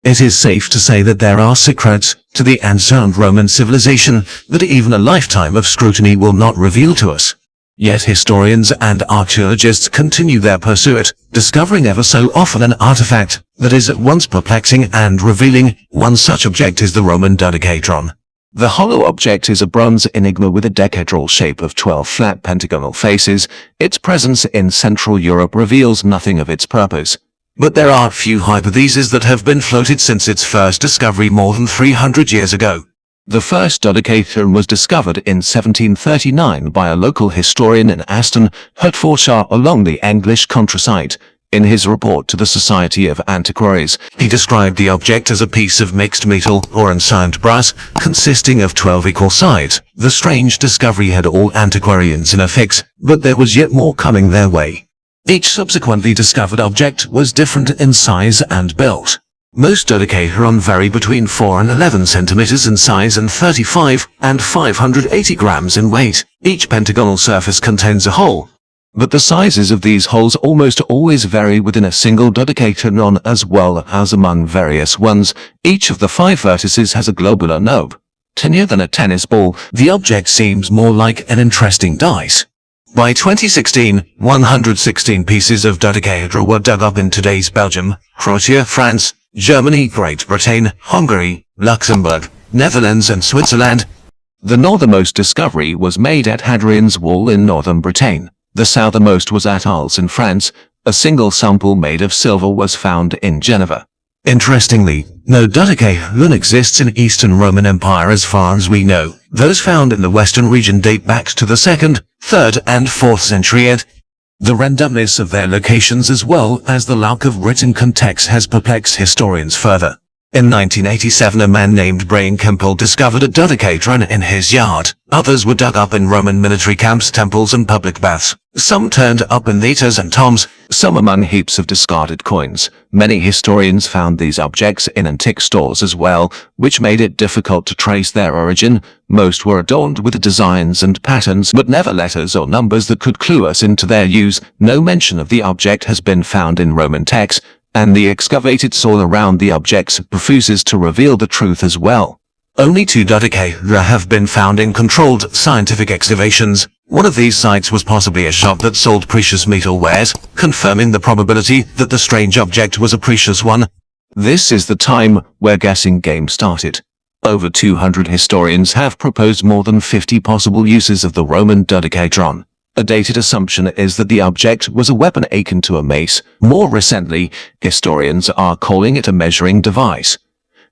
It is safe to say that there are secrets to the ancient Roman civilization that even a lifetime of scrutiny will not reveal to us. Yet historians and archaeologists continue their pursuit, discovering ever so often an artifact that is at once perplexing and revealing. One such object is the Roman Dodecahedron. The hollow object is a bronze enigma with a decahedral shape of 12 flat pentagonal faces. Its presence in Central Europe reveals nothing of its purpose. But there are few hypotheses that have been floated since its first discovery more than 300 years ago. The first dodecahedron was discovered in 1739 by a local historian in Aston, Hertfordshire, along the English countryside. In his report to the Society of Antiquaries, he described the object as a piece of mixed metal or encined brass, consisting of 12 equal sides. The strange discovery had all antiquarians in a fix, but there was yet more coming their way. Each subsequently discovered object was different in size and build. Most dodecahedron vary between 4 and 11 centimeters in size and 35 and 580 grams in weight. Each pentagonal surface contains a hole, but the sizes of these holes almost always vary within a single dodecahedron as well as among various ones. Each of the 5 vertices has a globular knob. Tinier than a tennis ball, the object seems more like an interesting dice. By 2016, 116 pieces of dodecahedra were dug up in today's Belgium, Croatia, France, Germany, Great Britain, Hungary, Luxembourg, Netherlands and Switzerland. The northernmost discovery was made at Hadrian's Wall in northern Britain. The southernmost was at Arles in France. A single sample made of silver was found in Geneva. Interestingly, no dodecahedron exists in Eastern Roman Empire as far as we know. Those found in the western region date back to the 2nd, 3rd and 4th century. The randomness of their locations as well as the lack of written context has perplexed historians further. In 1987, a man named Brian Kempel discovered a dodecahedron in his yard. Others were dug up in Roman military camps, temples and public baths. Some turned up in theatres and tombs, some among heaps of discarded coins. Many historians found these objects in antique stores as well, which made it difficult to trace their origin. Most were adorned with designs and patterns, but never letters or numbers that could clue us into their use. No mention of the object has been found in Roman texts, and the excavated soil around the objects refuses to reveal the truth as well. Only 2 dodecahedra have been found in controlled scientific excavations. One of these sites was possibly a shop that sold precious metal wares, confirming the probability that the strange object was a precious one. This is the time where guessing game started. Over 200 historians have proposed more than 50 possible uses of the Roman dodecahedron. A dated assumption is that the object was a weapon akin to a mace. More recently, historians are calling it a measuring device.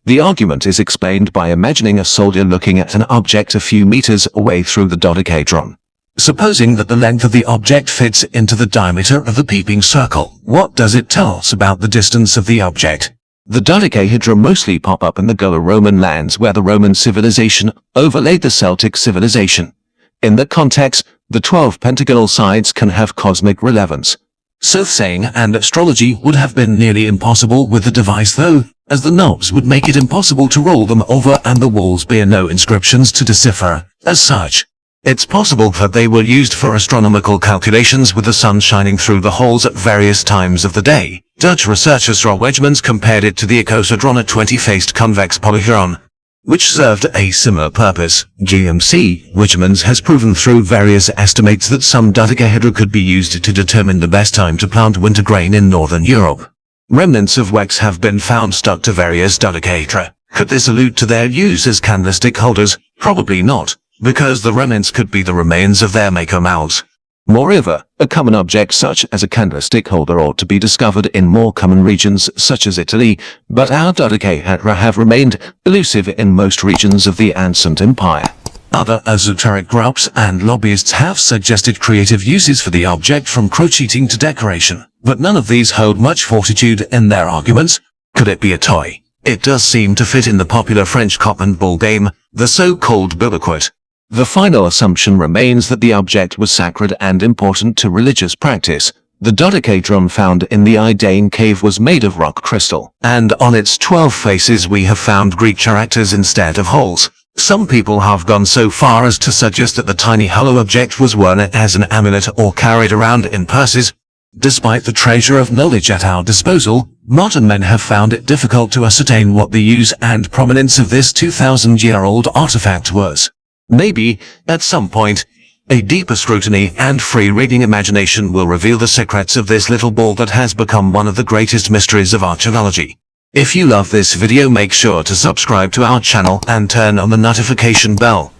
The argument is explained by imagining a soldier looking at an object a few meters away through the dodecahedron. Supposing that the length of the object fits into the diameter of the peeping circle, what does it tell us about the distance of the object? The dodecahedra mostly pop up in the Gallo-Roman lands where the Roman civilization overlaid the Celtic civilization. In that context, the 12 pentagonal sides can have cosmic relevance. Soothsaying and astrology would have been nearly impossible with the device though, as the knobs would make it impossible to roll them over and the walls bear no inscriptions to decipher. As such, it's possible that they were used for astronomical calculations with the sun shining through the holes at various times of the day. Dutch researcher Rob Wedgemans compared it to the icosahedron, a 20-faced convex polyhedron, which served a similar purpose. GMC Wedgemans has proven through various estimates that some dodecahedra could be used to determine the best time to plant winter grain in northern Europe. Remnants of wax have been found stuck to various dodecahedra. Could this allude to their use as candlestick holders? Probably not, because the remnants could be the remains of their maker mouths. Moreover, a common object such as a candlestick holder ought to be discovered in more common regions such as Italy, but our dodecahedra have remained elusive in most regions of the ancient empire. Other esoteric groups and lobbyists have suggested creative uses for the object from crochet to decoration, but none of these hold much fortitude in their arguments. Could it be a toy? It does seem to fit in the popular French cop and ball game, the so-called billiquet. The final assumption remains that the object was sacred and important to religious practice. The dodecahedron found in the Idaean cave was made of rock crystal, and on its 12 faces we have found Greek characters instead of holes. Some people have gone so far as to suggest that the tiny hollow object was worn as an amulet or carried around in purses. Despite the treasure of knowledge at our disposal, modern men have found it difficult to ascertain what the use and provenance of this 2,000-year-old artifact was. Maybe, at some point, a deeper scrutiny and free-reading imagination will reveal the secrets of this little ball that has become one of the greatest mysteries of archaeology. If you love this video, make sure to subscribe to our channel and turn on the notification bell.